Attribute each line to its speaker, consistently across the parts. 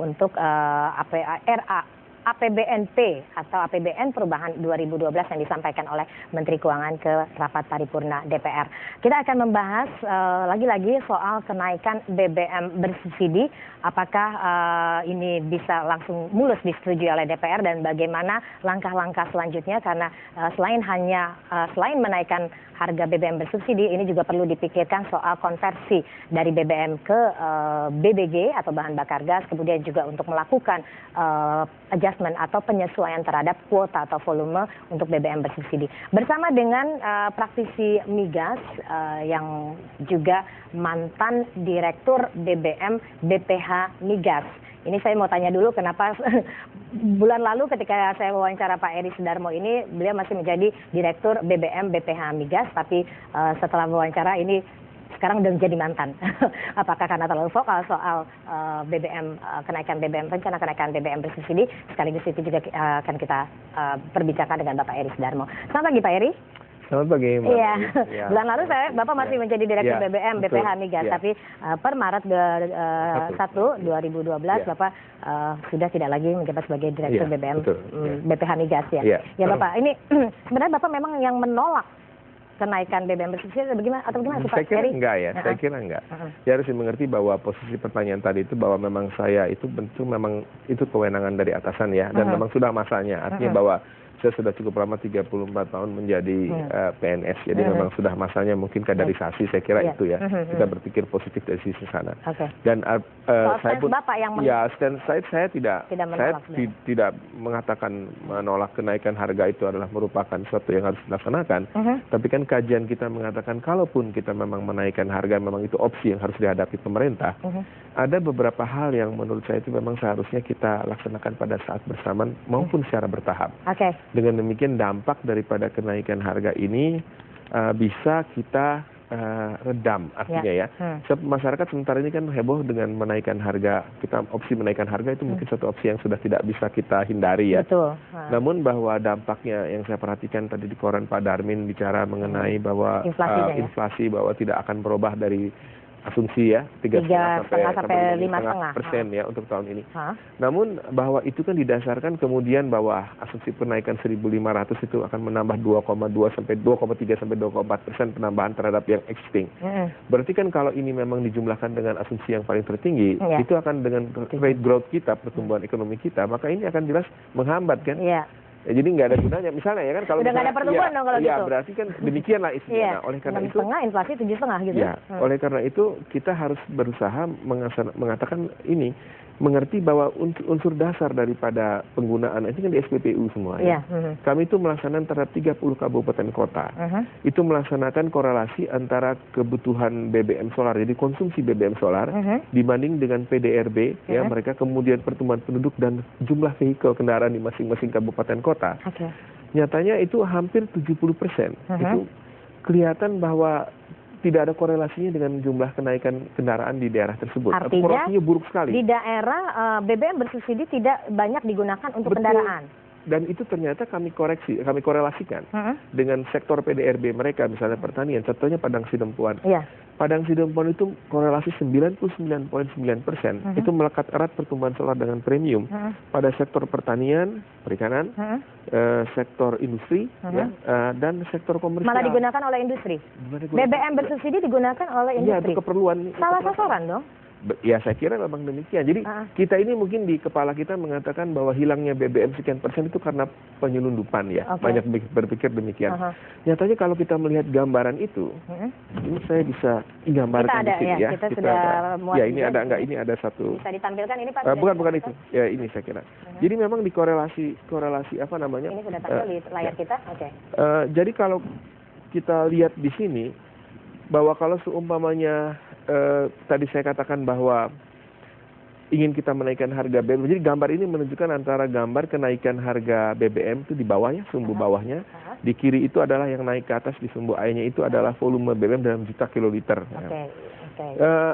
Speaker 1: untuk APBNP atau APBN perubahan 2012 yang disampaikan oleh Menteri Keuangan ke rapat paripurna DPR. Kita akan membahas lagi-lagi soal kenaikan BBM bersubsidi. Apakah ini bisa langsung mulus disetujui oleh DPR dan bagaimana langkah-langkah selanjutnya, karena selain menaikkan harga BBM bersubsidi, ini juga perlu dipikirkan soal konversi dari BBM ke BBG atau bahan bakar gas, kemudian juga untuk melakukan adjustment atau penyesuaian terhadap kuota atau volume untuk BBM bersubsidi. Bersama dengan praktisi migas yang juga mantan Direktur BBM BPH Migas. Ini saya mau tanya dulu kenapa bulan lalu ketika saya wawancara Pak Eri Sudarmo ini, beliau masih menjadi Direktur BBM BPH Migas, tapi setelah wawancara ini sekarang udah menjadi mantan. Apakah karena terlalu vokal soal BBM, kenaikan BBM, rencana kenaikan BBM bersubsidi, sekaligus itu juga akan kita perbicarakan dengan Bapak Eri Sudarmo. Selamat pagi Pak Eri.
Speaker 2: Selamat pagi, Mbak.
Speaker 1: Iya, bulan lalu Bapak masih menjadi Direktur BBM BPH Migas, tapi per Maret 1, 2012 Bapak sudah tidak lagi menjabat sebagai Direktur BBM BPH Migas ya. Ya Bapak, ini sebenarnya Bapak memang yang menolak kenaikan BBM bersubsidi atau bagaimana sih Pak?
Speaker 2: Saya kira enggak ya, saya kira enggak. Ya harus dimengerti bahwa posisi pertanyaan tadi itu bahwa memang saya itu bentuk memang itu kewenangan dari atasan ya, dan memang sudah masanya, artinya bahwa saya sudah cukup lama 34 tahun menjadi PNS, jadi memang sudah masanya mungkin kaderisasi, saya kira itu ya. Kita berpikir positif dari sisi sana. Dan saya pun stand saya tidak mengatakan menolak kenaikan harga itu adalah merupakan sesuatu yang harus dilaksanakan. Tapi kan kajian kita mengatakan kalaupun kita memang menaikkan harga, memang itu opsi yang harus dihadapi pemerintah. Ada beberapa hal yang menurut saya itu memang seharusnya kita laksanakan pada saat bersamaan maupun secara bertahap. Dengan demikian dampak daripada kenaikan harga ini bisa kita redam, artinya ya. Masyarakat sementara ini kan heboh dengan menaikkan harga. Opsi menaikkan harga itu mungkin satu opsi yang sudah tidak bisa kita hindari ya. Namun bahwa dampaknya yang saya perhatikan tadi di koran Pak Darmin bicara mengenai bahwa inflasi bahwa tidak akan berubah dari asumsi ya 3,5 sampai 5,5% ya untuk tahun ini. Namun bahwa itu kan didasarkan kemudian bahwa asumsi penaikan 1.500 itu akan menambah 2,2 sampai 2,3 sampai 2,4% penambahan terhadap yang existing. Berarti kan kalau ini memang dijumlahkan dengan asumsi yang paling tertinggi, itu akan dengan rate growth kita, pertumbuhan ekonomi kita, maka ini akan jelas menghambat kan. Ya, jadi nggak ada gunanya. Misalnya ya kan kalau
Speaker 1: udah nggak ada pertumbuhan dong kalau gitu.
Speaker 2: Ya berarti kan demikianlah isinya. Oleh karena itu
Speaker 1: inflasi 7,5 gitu.
Speaker 2: Ya, oleh karena itu kita harus berusaha mengatakan ini, mengerti bahwa unsur dasar daripada penggunaan itu kan di SPPU semua ya. Kami itu melaksanakan terhadap 30 kabupaten kota. Itu melaksanakan korelasi antara kebutuhan BBM solar, jadi konsumsi BBM solar dibanding dengan PDRB ya, mereka kemudian pertumbuhan penduduk dan jumlah vehikel kendaraan di masing-masing kabupaten kota. Nyatanya itu hampir 70%. Itu kelihatan bahwa tidak ada korelasinya dengan jumlah kenaikan kendaraan di daerah tersebut.
Speaker 1: Artinya
Speaker 2: korelasinya buruk sekali.
Speaker 1: Di daerah BBM bersubsidi tidak banyak digunakan untuk kendaraan.
Speaker 2: Dan itu ternyata kami korelasikan dengan sektor PDRB mereka, misalnya pertanian. Contohnya Padang Sidempuan. Padang Sidempuan itu korelasi 99,9%. Itu melekat erat pertumbuhan solar dengan premium pada sektor pertanian, perikanan, sektor industri, dan sektor komersial.
Speaker 1: Malah digunakan oleh industri. BBM bersubsidi digunakan oleh industri.
Speaker 2: Iya, keperluan.
Speaker 1: Salah sasaran dong.
Speaker 2: Ya saya kira memang demikian. Jadi kita ini mungkin di kepala kita mengatakan bahwa hilangnya BBM sekian persen itu karena penyelundupan ya. Banyak berpikir demikian. Nyatanya kalau kita melihat gambaran itu, ini saya bisa gambarkan di sini ya.
Speaker 1: Kita sudah muat.
Speaker 2: Ya ini ada enggak? Ini ada satu.
Speaker 1: Bisa ditampilkan ini Pak?
Speaker 2: Bukan itu. Ya ini saya kira. Jadi memang dikorelasi apa namanya?
Speaker 1: Ini sudah tampil di layar kita.
Speaker 2: Jadi kalau kita lihat di sini bahwa kalau seumpamanya tadi saya katakan bahwa ingin kita menaikkan harga BBM. Jadi gambar ini menunjukkan antara gambar kenaikan harga BBM itu di bawah ya, sumbu bawahnya. Di kiri itu adalah yang naik ke atas, di sumbu airnya itu adalah volume BBM dalam juta kiloliter.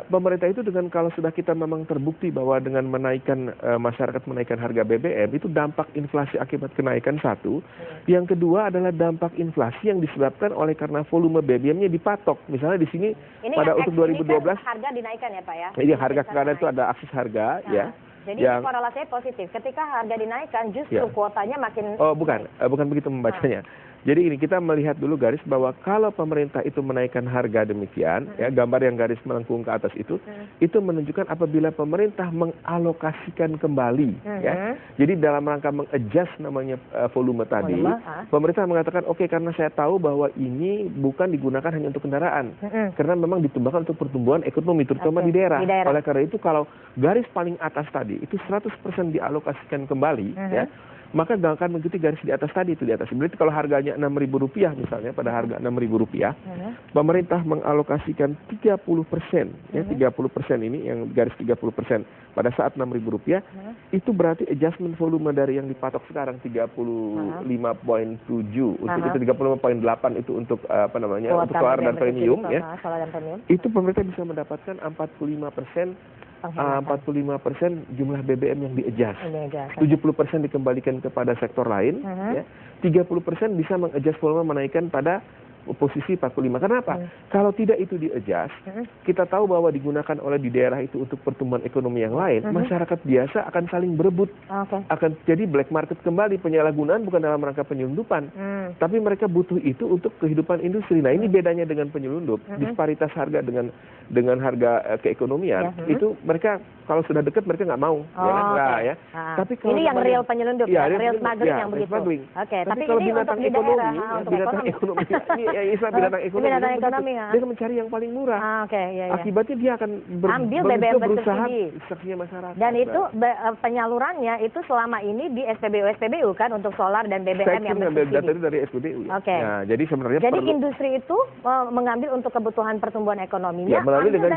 Speaker 2: Pemerintah itu dengan kalau sudah kita memang terbukti bahwa dengan menaikkan masyarakat menaikkan harga BBM itu dampak inflasi akibat kenaikan satu, yang kedua adalah dampak inflasi yang disebabkan oleh karena volume BBM-nya dipatok. Misalnya di sini ini pada untuk 2012
Speaker 1: harga dinaikkan ya Pak ya.
Speaker 2: Jadi harga sekarang itu ada akses harga harga ya.
Speaker 1: Jadi korelasinya positif. Ketika harga dinaikkan justru kuotanya makin...
Speaker 2: Oh bukan begitu membacanya. Jadi ini kita melihat dulu garis bahwa kalau pemerintah itu menaikkan harga demikian, ya gambar yang garis melengkung ke atas itu menunjukkan apabila pemerintah mengalokasikan kembali, ya. Jadi dalam rangka mengadjust namanya volume tadi, pemerintah mengatakan oke, karena saya tahu bahwa ini bukan digunakan hanya untuk kendaraan, karena memang ditumbangkan untuk pertumbuhan ekonomi terutama di daerah. Oleh karena itu kalau garis paling atas tadi itu 100% dialokasikan kembali, ya. Maka nggak akan mengikuti garis di atas tadi itu di atas. Berarti kalau harganya Rp6.000 misalnya pada harga Rp6.000, pemerintah mengalokasikan 30%, ya 30% ini yang garis 30% pada saat Rp6.000, itu berarti adjustment volume dari yang dipatok sekarang 35.7 untuk itu 35.8 itu untuk apa namanya untuk solar dan premium ya. Itu pemerintah bisa mendapatkan 45% jumlah BBM yang di-adjust. 70% dikembalikan kepada sektor lain, ya. 30% bisa meng-adjust volume menaikkan pada posisi 45. Kenapa? Kalau tidak itu di-adjust, kita tahu bahwa digunakan oleh di daerah itu untuk pertumbuhan ekonomi yang lain, masyarakat biasa akan saling berebut. Akan jadi black market kembali, penyalahgunaan bukan dalam rangka penyelundupan, tapi mereka butuh itu untuk kehidupan industri. Nah, ini bedanya dengan penyelundup, disparitas harga dengan harga keekonomian, itu mereka kalau sudah dekat mereka nggak mau, ya. Tapi kalau
Speaker 1: ini yang real penyelundup, real smuggling yang begitu.
Speaker 2: Tapi kalau binatang ekonomi, ini istilah binatang ekonomi, dia akan mencari yang paling murah. Akibatnya dia akan
Speaker 1: ambil BBM
Speaker 2: berusaha
Speaker 1: bersubsidi.
Speaker 2: Masyarakat.
Speaker 1: Dan itu penyalurannya itu selama ini di SPBU kan untuk solar dan BBM yang bersubsidi.
Speaker 2: Data itu dari SPBU. Nah, jadi sebenarnya
Speaker 1: industri itu mengambil untuk kebutuhan pertumbuhan ekonominya.
Speaker 2: Ya, melalui dari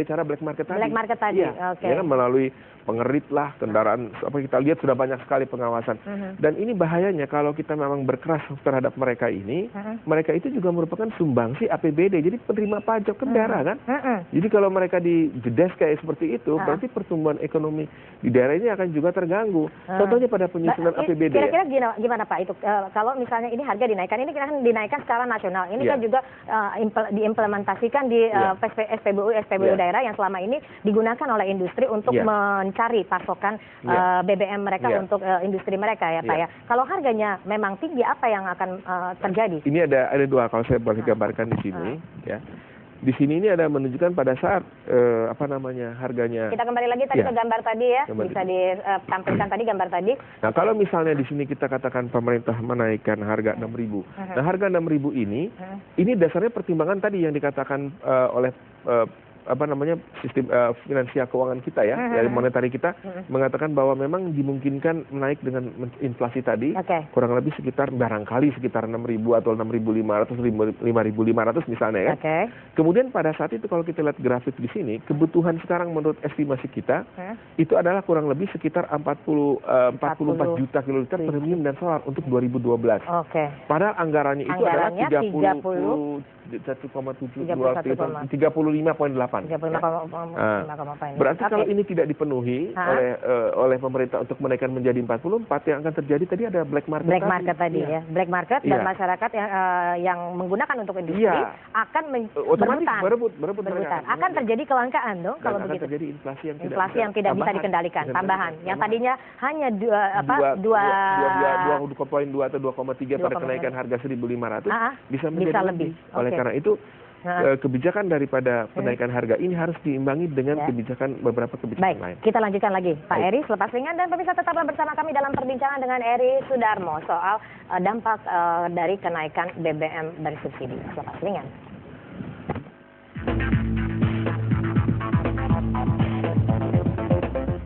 Speaker 2: cara black market tadi.
Speaker 1: Black market tadi.
Speaker 2: Ya kan melalui pengerit lah kendaraan, apa kita lihat sudah banyak sekali pengawasan. Dan ini bahayanya kalau kita memang berkeras terhadap mereka ini, mereka itu juga merupakan sumbangsi APBD, jadi penerima pajak ke daerah kan. Jadi kalau mereka dijedes kayak seperti itu, berarti pertumbuhan ekonomi di daerah ini akan juga terganggu. Contohnya pada penyusunan APBD.
Speaker 1: Kira-kira gimana Pak itu? Kalau misalnya ini harga dinaikkan, ini kan dinaikkan secara nasional, ini kan juga diimplementasikan di SPBU daerah yang selama ini digunakan oleh industri untuk mencari pasokan BBM mereka untuk industri mereka ya Pak ya. Kalau harganya memang tinggi, apa yang akan terjadi?
Speaker 2: Ini ada dua kalau saya boleh gambarkan di sini ya. Di sini ini ada menunjukkan pada saat harganya. Kita
Speaker 1: kembali lagi tadi ke gambar tadi ya. Bisa ditampilkan tadi gambar tadi.
Speaker 2: Nah, kalau misalnya di sini kita katakan pemerintah menaikkan harga 6.000. Nah, harga 6.000 ini dasarnya pertimbangan tadi yang dikatakan oleh sistem finansial keuangan kita ya, dari monetari kita mengatakan bahwa memang dimungkinkan naik dengan inflasi tadi kurang lebih sekitar barangkali sekitar 6.000 atau 6.500, 5.500 misalnya ya. Kemudian pada saat itu kalau kita lihat grafik di sini, kebutuhan sekarang menurut estimasi kita itu adalah kurang lebih sekitar 44 juta kiloliter premium dan solar untuk 2012. Padahal anggarannya itu adalah 35.8. Berarti kalau ini tidak dipenuhi oleh pemerintah untuk menaikkan menjadi 44, yang akan terjadi tadi ada black market tadi
Speaker 1: ya. Black market dan masyarakat yang menggunakan untuk industri akan berebutan. Akan terjadi kelangkaan dong kalau begitu.
Speaker 2: Terjadi inflasi
Speaker 1: yang tidak bisa dikendalikan, tambahan. Yang tadinya hanya 2,2
Speaker 2: atau 2,3 pada kenaikan harga 1.500 bisa menjadi lebih. Oleh karena itu kebijakan daripada penaikan harga ini harus diimbangi dengan beberapa kebijakan lain.
Speaker 1: Kita lanjutkan lagi Pak Eri selepas ringan, dan pemirsa tetaplah bersama kami dalam perbincangan dengan Eri Sudarmo soal dampak dari kenaikan BBM bersubsidi. Selepas ringan.